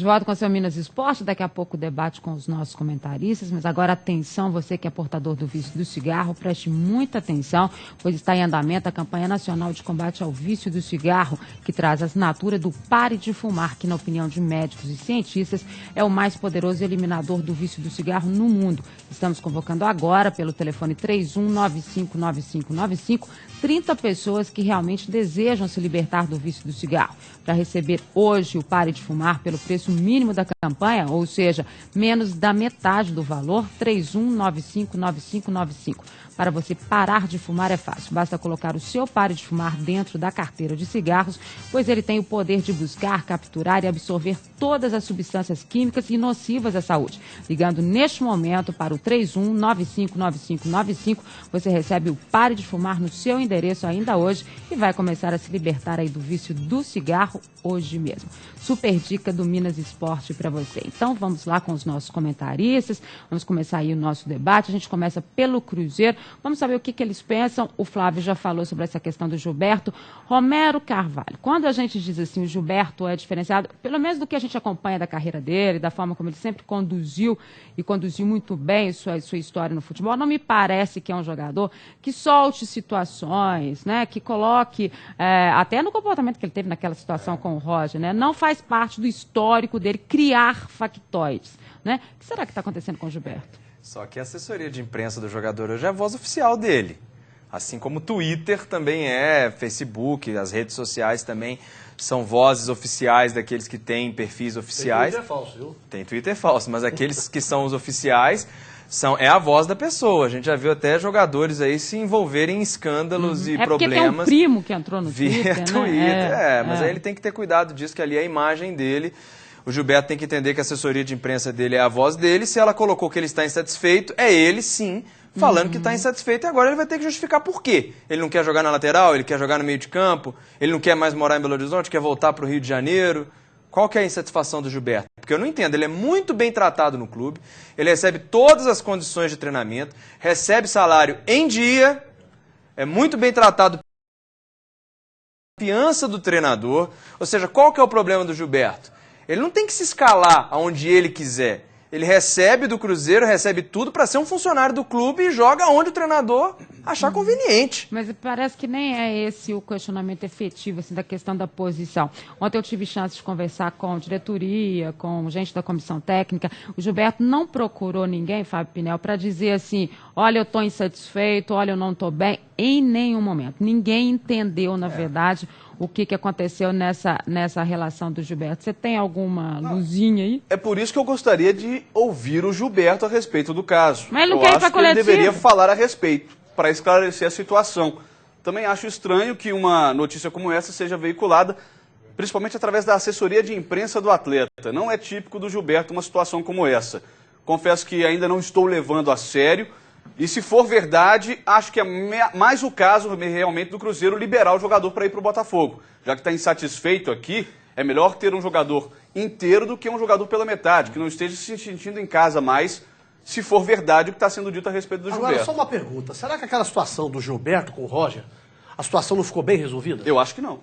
De volta com o seu Minas Esporte, daqui a pouco o debate com os nossos comentaristas, mas agora atenção, você que é portador do vício do cigarro, preste muita atenção, pois está em andamento a campanha nacional de combate ao vício do cigarro, que traz a assinatura do Pare de Fumar, que na opinião de médicos e cientistas é o mais poderoso eliminador do vício do cigarro no mundo. Estamos convocando agora pelo telefone 31959595 30 pessoas que realmente desejam se libertar do vício do cigarro. Para receber hoje o Pare de Fumar pelo preço mínimo da campanha, ou seja, menos da metade do valor, 31959595. Para você parar de fumar é fácil, basta colocar o seu Pare de Fumar dentro da carteira de cigarros, pois ele tem o poder de buscar, capturar e absorver todas as substâncias químicas e nocivas à saúde. Ligando neste momento para o 31959595, você recebe o Pare de Fumar no seu endereço ainda hoje e vai começar a se libertar aí do vício do cigarro hoje mesmo. Super dica do Minas Esporte para você. Então vamos lá com os nossos comentaristas, vamos começar aí o nosso debate. A gente começa pelo Cruzeiro, vamos saber o que eles pensam. O Flávio já falou sobre essa questão do Gilberto. Romero Carvalho, quando a gente diz assim, o Gilberto é diferenciado, pelo menos do que a gente acompanha da carreira dele, da forma como ele sempre conduziu e conduziu muito bem sua história no futebol, não me parece que é um jogador que solte situações, né, que coloque, até no comportamento que ele teve naquela situação com o Roger, né, não faz parte do histórico dele criar factoides, né? O que será que está acontecendo com o Gilberto? Só que a assessoria de imprensa do jogador hoje é a voz oficial dele. Assim como o Twitter também é, Facebook, as redes sociais também são vozes oficiais daqueles que têm perfis oficiais. Tem Twitter falso, viu? Tem Twitter falso, mas aqueles que são os oficiais é a voz da pessoa. A gente já viu até jogadores aí se envolverem em escândalos e problemas. É porque tem um primo que entrou no via Twitter, né? Mas aí ele tem que ter cuidado disso, que ali é a imagem dele. O Gilberto tem que entender que a assessoria de imprensa dele é a voz dele. Se ela colocou que ele está insatisfeito, é ele, sim, falando que está insatisfeito. E agora ele vai ter que justificar por quê. Ele não quer jogar na lateral, ele quer jogar no meio de campo, ele não quer mais morar em Belo Horizonte, quer voltar para o Rio de Janeiro. Qual que é a insatisfação do Gilberto? Porque eu não entendo, ele é muito bem tratado no clube, ele recebe todas as condições de treinamento, recebe salário em dia, é muito bem tratado pela confiança do treinador. Ou seja, qual que é o problema do Gilberto? Ele não tem que se escalar aonde ele quiser. Ele recebe do Cruzeiro, recebe tudo para ser um funcionário do clube e joga onde o treinador achar conveniente. Mas parece que nem é esse o questionamento efetivo assim, da questão da posição. Ontem eu tive chance de conversar com diretoria, com gente da comissão técnica. O Gilberto não procurou ninguém, Fábio Pinel, para dizer assim, olha, eu estou insatisfeito, olha, eu não estou bem, em nenhum momento. Ninguém entendeu, na verdade, o que aconteceu nessa relação do Gilberto. Você tem alguma luzinha aí? É por isso que eu gostaria de ouvir o Gilberto a respeito do caso. Mas ele não quer ir para que ele coletivo? deveria falar a respeito, para esclarecer a situação. Também acho estranho que uma notícia como essa seja veiculada, principalmente através da assessoria de imprensa do atleta. Não é típico do Gilberto uma situação como essa. Confesso que ainda não estou levando a sério. E se for verdade, acho que é mais o caso realmente do Cruzeiro liberar o jogador para ir para o Botafogo. Já que está insatisfeito aqui, é melhor ter um jogador inteiro do que um jogador pela metade, que não esteja se sentindo em casa mais, se for verdade o que está sendo dito a respeito do Gilberto. Agora, só uma pergunta. Será que aquela situação do Gilberto com o Roger, a situação não ficou bem resolvida? Eu acho que não.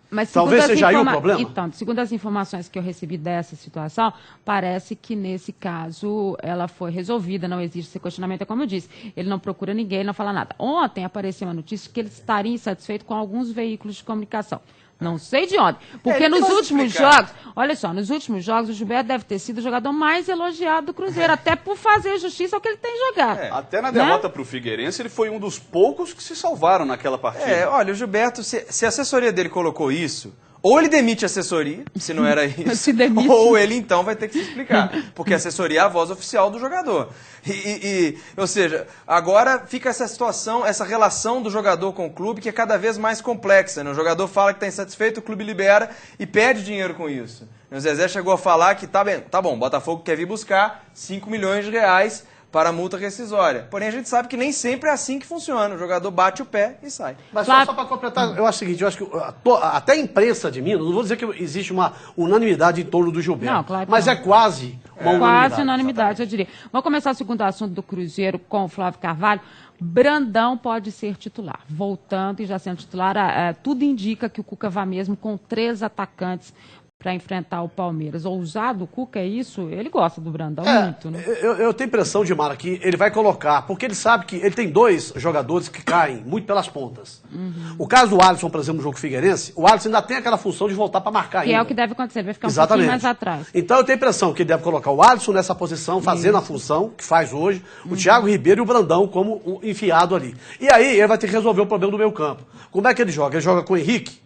Mas talvez seja aí o problema? Então, segundo as informações que eu recebi dessa situação, parece que nesse caso ela foi resolvida, não existe esse questionamento, é como eu disse, ele não procura ninguém, ele não fala nada. Ontem apareceu uma notícia que ele estaria insatisfeito com alguns veículos de comunicação. Não sei de onde, porque nos últimos jogos, olha só, nos últimos jogos o Gilberto deve ter sido o jogador mais elogiado do Cruzeiro, até por fazer justiça ao que ele tem jogado. Até na derrota para o Figueirense, ele foi um dos poucos que se salvaram naquela partida. Olha, o Gilberto, se a assessoria dele colocou isso, ou ele demite a assessoria, se não era isso, ou ele então vai ter que se explicar, porque a assessoria é a voz oficial do jogador. Ou seja, agora fica essa situação, essa relação do jogador com o clube que é cada vez mais complexa, né? O jogador fala que está insatisfeito, o clube libera e pede dinheiro com isso. O Zezé chegou a falar que tá bom, o Botafogo quer vir buscar 5 milhões de reais para a multa rescisória. Porém, a gente sabe que nem sempre é assim que funciona. O jogador bate o pé e sai. Mas só para completar, eu acho o seguinte, eu acho que até a imprensa de Minas, não vou dizer que existe uma unanimidade em torno do Gilberto, não, claro que mas não. é quase uma unanimidade. Quase unanimidade, eu diria. Vamos começar o segundo assunto do Cruzeiro com o Flávio Carvalho. Brandão pode ser titular. Voltando e já sendo titular, tudo indica que o Cuca vai mesmo com 3 atacantes para enfrentar o Palmeiras. Ousado, o Cuca é isso? Ele gosta do Brandão muito, né? Eu tenho impressão, Dimara, que ele vai colocar, porque ele sabe que ele tem 2 jogadores que caem muito pelas pontas. O caso do Alisson, por exemplo, no jogo Figueirense, o Alisson ainda tem aquela função de voltar para marcar ainda. Que é o que deve acontecer, ele vai ficar um pouquinho mais atrás. Então eu tenho a impressão que ele deve colocar o Alisson nessa posição, fazendo a função que faz hoje, o Thiago Ribeiro e o Brandão como o enfiado ali. E aí ele vai ter que resolver o problema do meio campo. Como é que ele joga? Ele joga com o Henrique,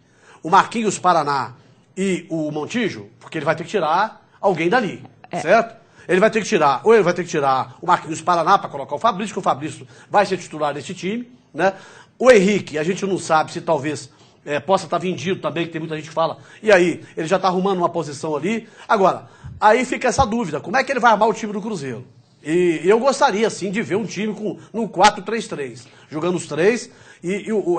o Marquinhos Paraná e o Montijo, porque ele vai ter que tirar alguém dali, certo? Ele vai ter que tirar, ou ele vai ter que tirar o Marquinhos Paraná para colocar o Fabrício, que o Fabrício vai ser titular desse time, né? O Henrique, a gente não sabe se talvez possa estar vendido também, que tem muita gente que fala, e aí, ele já está arrumando uma posição ali. Agora, aí fica essa dúvida, como é que ele vai armar o time do Cruzeiro? E eu gostaria, sim, de ver um time num 4-3-3, jogando os 3,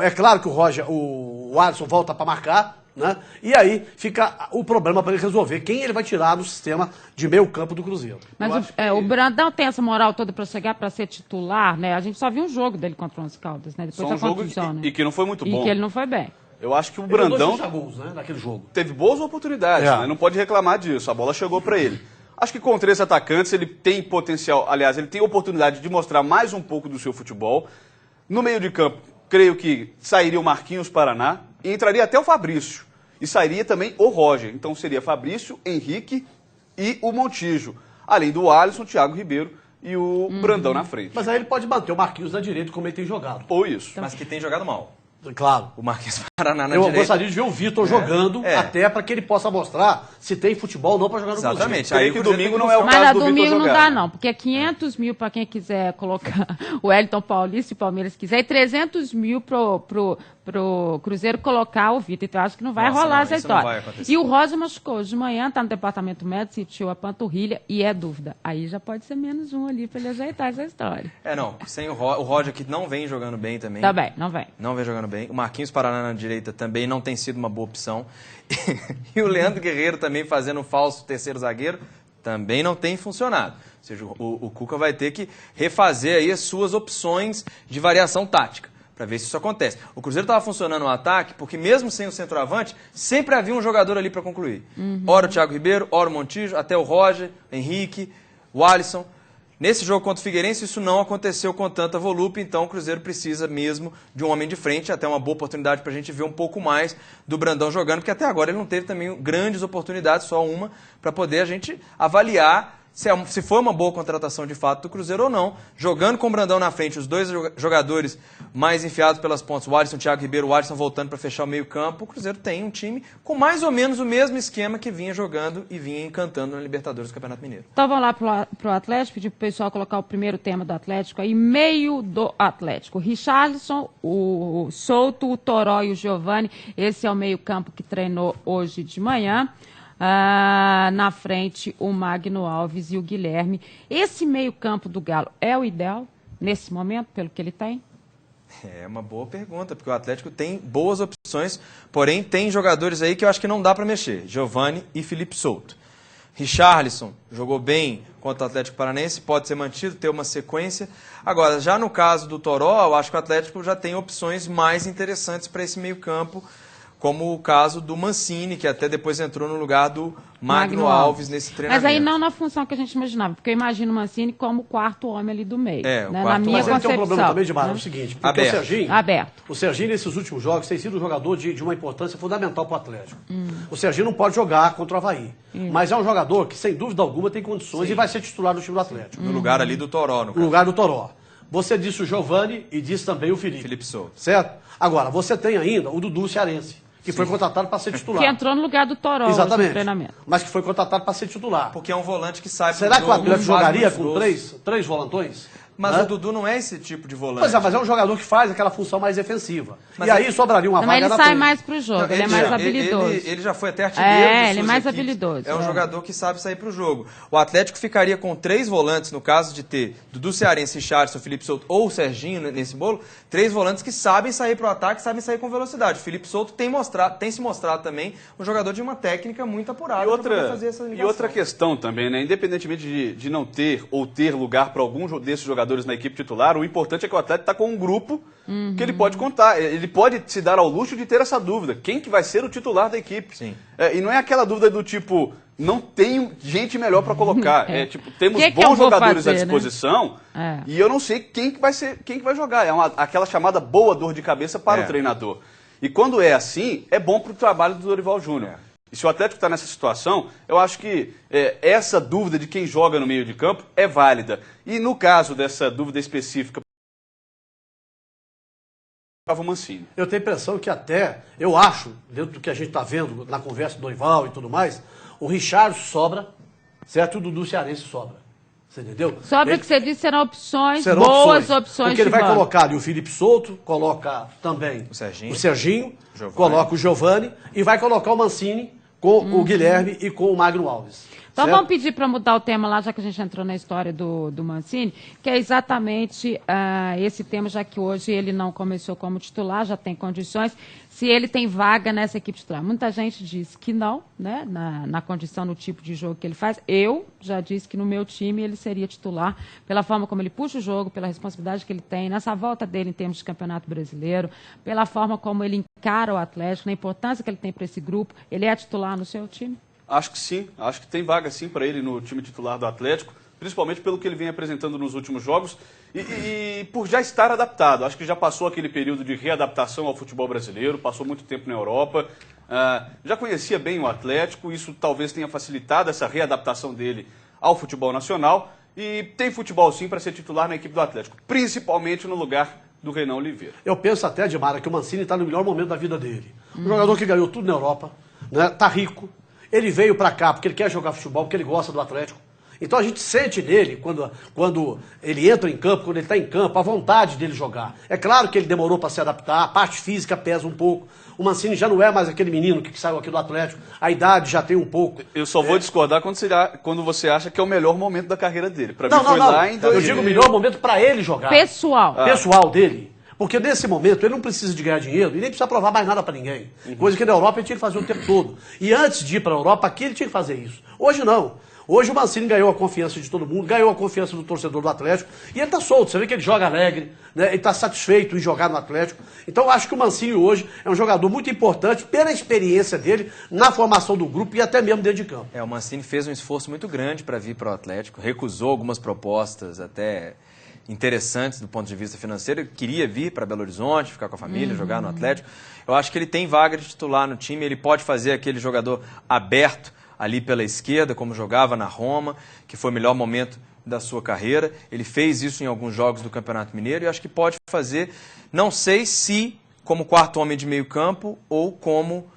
é claro que o Alisson volta para marcar, né? E aí fica o problema para ele resolver quem ele vai tirar do sistema de meio campo do Cruzeiro. Mas o Brandão tem essa moral toda para chegar para ser titular, né? A gente só viu um jogo dele contra o Once Caldas, né? Depois só um jogo e que não foi muito bom. E que ele não foi bem. Eu acho que o Brandão gols, né, naquele jogo. Teve boas oportunidades, né? Não pode reclamar disso. A bola chegou para ele. Acho que com 3 atacantes ele tem potencial, aliás, ele tem oportunidade de mostrar mais um pouco do seu futebol. No meio de campo, creio que sairia o Marquinhos Paraná e entraria até o Fabrício. E sairia também o Roger. Então seria Fabrício, Henrique e o Montijo. Além do Alisson, Thiago Ribeiro e o Brandão na frente. Mas aí ele pode manter o Marquinhos na direita como ele tem jogado. Ou isso. Mas que tem jogado mal. Claro. O Marquinhos Paraná na direita. Eu gostaria de ver o Vitor jogando, até para que ele possa mostrar se tem futebol ou não para jogar no Cruzeiro. Exatamente. Aí que domingo não é o Mas caso na do Vitor domingo não jogar. dá não, porque é 500 mil para quem quiser colocar o Wellington Paulista e o Palmeiras quiser, e 300 mil pro Cruzeiro colocar o Vitor. Então eu acho que não vai rolar essa história. E o Rosa machucou hoje de manhã, está no departamento médico, sentiu a panturrilha e é dúvida. Aí já pode ser menos um ali para ele ajeitar essa história. Não, sem o Roger que não vem jogando bem também. Também, não vem. Não vem jogando bem. O Marquinhos Paraná na direita também não tem sido uma boa opção. E o Leandro Guerreiro também fazendo um falso terceiro zagueiro também não tem funcionado. Ou seja, o Cuca vai ter que refazer aí as suas opções de variação tática para ver se isso acontece. O Cruzeiro estava funcionando no ataque porque mesmo sem o centroavante, sempre havia um jogador ali para concluir. Ora o Thiago Ribeiro, ora o Montijo, até o Roger, Henrique, o Alisson. Nesse jogo contra o Figueirense, isso não aconteceu com tanta volúpia, então o Cruzeiro precisa mesmo de um homem de frente, até uma boa oportunidade para a gente ver um pouco mais do Brandão jogando, porque até agora ele não teve também grandes oportunidades, só uma, para poder a gente avaliar se foi uma boa contratação de fato do Cruzeiro ou não. Jogando com o Brandão na frente, os 2 jogadores mais enfiados pelas pontas, o Alisson, o Thiago Ribeiro, o Alisson voltando para fechar o meio campo, o Cruzeiro tem um time com mais ou menos o mesmo esquema que vinha jogando e vinha encantando na Libertadores do Campeonato Mineiro. Então vamos lá pro Atlético, pedir pro pessoal colocar o primeiro tema do Atlético aí, meio do Atlético. Richarlison, o Souto, o Toró e o Giovani, esse é o meio campo que treinou hoje de manhã. Na frente, o Magno Alves e o Guilherme. Esse meio-campo do Galo é o ideal nesse momento, pelo que ele tem? É uma boa pergunta, porque o Atlético tem boas opções, porém tem jogadores aí que eu acho que não dá para mexer. Giovani e Felipe Souto. Richarlison jogou bem contra o Atlético Paranaense, pode ser mantido, ter uma sequência. Agora, já no caso do Toró, eu acho que o Atlético já tem opções mais interessantes para esse meio-campo, como o caso do Mancini, que até depois entrou no lugar do Magno Alves nesse treinamento. Mas aí não na função que a gente imaginava, porque eu imagino o Mancini como o 4º homem ali do meio. O né? quarto Na minha mas ele tem um problema também, né? Dimara, é o seguinte, porque o Serginho, nesses últimos jogos, tem sido um jogador de uma importância fundamental para o Atlético. O Serginho não pode jogar contra o Avaí, mas é um jogador que, sem dúvida alguma, tem condições e vai ser titular do time do Atlético. No lugar ali do Toró, no caso. No lugar do Toró. Você disse o Giovani e disse também o Felipe Souto. Certo? Agora, você tem ainda o Dudu Cearense, que foi contratado para ser titular. Que entrou no lugar do Toró no treinamento. Mas que foi contratado para ser titular. Porque é um volante que sai Será que o Atlético jogaria com três volantões? Mas o Dudu não é esse tipo de volante. Pois é, mas é um jogador que faz aquela função mais defensiva. Mas e aí sobraria uma vaga na frente. Mas ele sai mais pro jogo, ele é mais habilidoso. Ele já foi até artilheiro. Ele é mais habilidoso. É um jogador que sabe sair pro jogo. O Atlético ficaria com 3 volantes, no caso de ter Dudu Cearense, Richarlison, Felipe Souto ou o Serginho nesse bolo, 3 volantes que sabem sair pro ataque, sabem sair com velocidade. O Felipe Souto tem se mostrado também um jogador de uma técnica muito apurada para poder fazer essa ligação. E outra questão também, né? Independentemente de não ter ou ter lugar para algum desses jogadores jogadores na equipe titular, o importante é que o atleta está com um grupo que ele pode contar. Ele pode se dar ao luxo de ter essa dúvida. Quem que vai ser o titular da equipe? Sim. E não é aquela dúvida do tipo, não tem gente melhor para colocar. Tipo, temos que bons jogadores fazer, à disposição, né? e eu não sei quem que vai jogar. É aquela chamada boa dor de cabeça para o treinador. E quando é assim, é bom para o trabalho do Dorival Júnior. E se o Atlético está nessa situação, eu acho que essa dúvida de quem joga no meio de campo é válida. E no caso dessa dúvida específica, o Mancini. Eu tenho a impressão que eu acho, dentro do que a gente está vendo na conversa do Dorival e tudo mais, o Richard sobra, certo? E o Dudu Cearense sobra. Você entendeu? Sobra o que você disse, serão boas opções porque ele vai colocar ali o Felipe Souto, coloca também o Serginho coloca o Giovani e vai colocar o Mancini com o Guilherme e com o Magno Alves. Então certo? vamos pedir para mudar o tema lá, já que a gente entrou na história do Mancini, que é exatamente esse tema, já que hoje ele não começou como titular, já tem condições, se ele tem vaga nessa equipe titular. Muita gente diz que não, né, na condição, no tipo de jogo que ele faz. Eu já disse que no meu time ele seria titular, pela forma como ele puxa o jogo, pela responsabilidade que ele tem, nessa volta dele em termos de campeonato brasileiro, pela forma como ele encara o Atlético, na importância que ele tem para esse grupo. Ele é titular no seu time? Acho que sim, acho que tem vaga sim para ele no time titular do Atlético, principalmente pelo que ele vem apresentando nos últimos jogos e por já estar adaptado. Acho que já passou aquele período de readaptação ao futebol brasileiro, passou muito tempo na Europa, já conhecia bem o Atlético, isso talvez tenha facilitado essa readaptação dele ao futebol nacional e tem futebol sim para ser titular na equipe do Atlético, principalmente no lugar do Renan Oliveira. Eu penso até, Edmara, que o Mancini está no melhor momento da vida dele. Um jogador que ganhou tudo na Europa, né, tá rico. Ele veio para cá porque ele quer jogar futebol, porque ele gosta do Atlético. Então a gente sente nele, quando ele entra em campo, quando ele está em campo, a vontade dele jogar. É claro que ele demorou para se adaptar, a parte física pesa um pouco. O Mancini já não é mais aquele menino que saiu aqui do Atlético, a idade já tem um pouco. Eu só vou discordar quando você acha que é o melhor momento da carreira dele. Para mim não, foi não, lá em 2000. Eu digo o melhor momento para ele jogar. Pessoal dele. Porque nesse momento ele não precisa de ganhar dinheiro e nem precisa provar mais nada para ninguém. Coisa que na Europa ele tinha que fazer o tempo todo. E antes de ir para a Europa, aqui ele tinha que fazer isso. Hoje não. Hoje o Mancini ganhou a confiança de todo mundo, ganhou a confiança do torcedor do Atlético e ele está solto. Você vê que ele joga alegre, né? Ele está satisfeito em jogar no Atlético. Então eu acho que o Mancini hoje é um jogador muito importante pela experiência dele na formação do grupo e até mesmo dentro de campo. O Mancini fez um esforço muito grande para vir para o Atlético, recusou algumas propostas até interessantes do ponto de vista financeiro, queria vir para Belo Horizonte, ficar com a família, jogar no Atlético. Eu acho que ele tem vaga de titular no time, ele pode fazer aquele jogador aberto ali pela esquerda, como jogava na Roma, que foi o melhor momento da sua carreira. Ele fez isso em alguns jogos do Campeonato Mineiro e acho que pode fazer, não sei se como quarto homem de meio campo ou como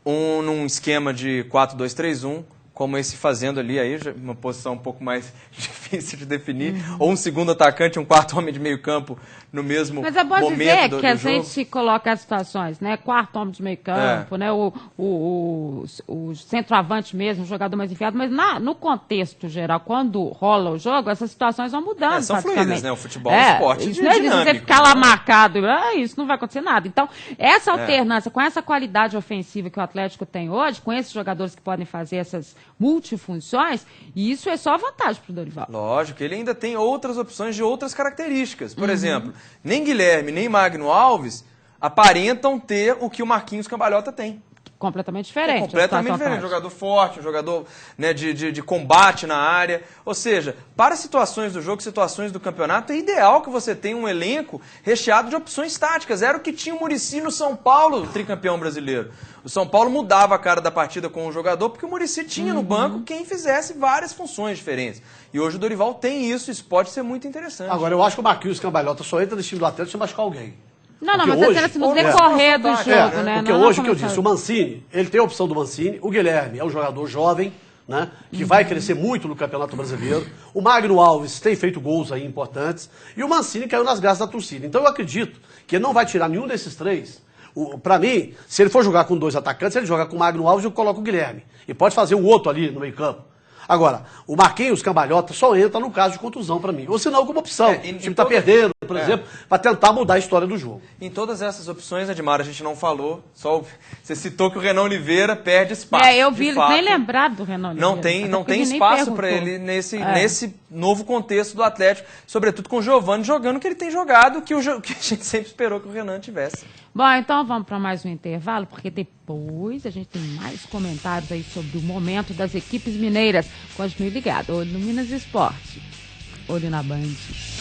num esquema de 4-2-3-1, como esse fazendo ali, aí uma posição um pouco mais difícil de definir, ou um segundo atacante, um quarto homem de meio campo no mesmo momento do jogo. Mas é bom dizer que a gente coloca as situações, né? Quarto homem de meio campo, né? O centroavante mesmo, o jogador mais enfiado, mas no contexto geral, quando rola o jogo, essas situações vão mudando. São fluídas, né? O futebol é um esporte dinâmico. Você ficar lá marcado, isso não vai acontecer nada. Então, essa alternância, com essa qualidade ofensiva que o Atlético tem hoje, com esses jogadores que podem fazer essas multifunções, e isso é só vantagem para o Dorival. Lógico, ele ainda tem outras opções de outras características. Por exemplo, nem Guilherme, nem Magno Alves aparentam ter o que o Marquinhos Cambalhota tem. Completamente diferente. Completamente diferente. Um jogador forte, um jogador, né, de combate na área. Ou seja, para situações do jogo, situações do campeonato, é ideal que você tenha um elenco recheado de opções táticas. Era o que tinha o Muricy no São Paulo, tricampeão brasileiro. O São Paulo mudava a cara da partida com o jogador porque o Muricy tinha no banco quem fizesse várias funções diferentes. E hoje o Dorival tem isso pode ser muito interessante. Agora, eu acho que o Marquinhos Cambalhota só entra nesse time do Atlético se machucar alguém. Não, mas hoje, assim, no decorrer do jogo, né? Porque hoje, o que eu disse, o Mancini, ele tem a opção do Mancini, o Guilherme é um jogador jovem, né, que vai crescer muito no Campeonato Brasileiro, o Magno Alves tem feito gols aí importantes, e o Mancini caiu nas graças da torcida. Então eu acredito que ele não vai tirar nenhum desses três. Para mim, se ele for jogar com dois atacantes, ele joga com o Magno Alves e eu coloco o Guilherme. E pode fazer o outro ali no meio campo. Agora, o Marquinhos Cambalhota só entra no caso de contusão para mim. Ou senão, alguma opção. O time está perdendo, por exemplo, para tentar mudar a história do jogo. Em todas essas opções, Edmar, a gente não falou. Você citou que o Renan Oliveira perde espaço. Eu vi, nem lembrado do Renan Oliveira. Não tem espaço para ele nesse novo contexto do Atlético, sobretudo com o Giovani jogando o que ele tem jogado, que a gente sempre esperou que o Renan tivesse. Bom, então vamos para mais um intervalo, porque depois a gente tem mais comentários aí sobre o momento das equipes mineiras. Continue ligado, olho no Minas Esporte, olho na Band.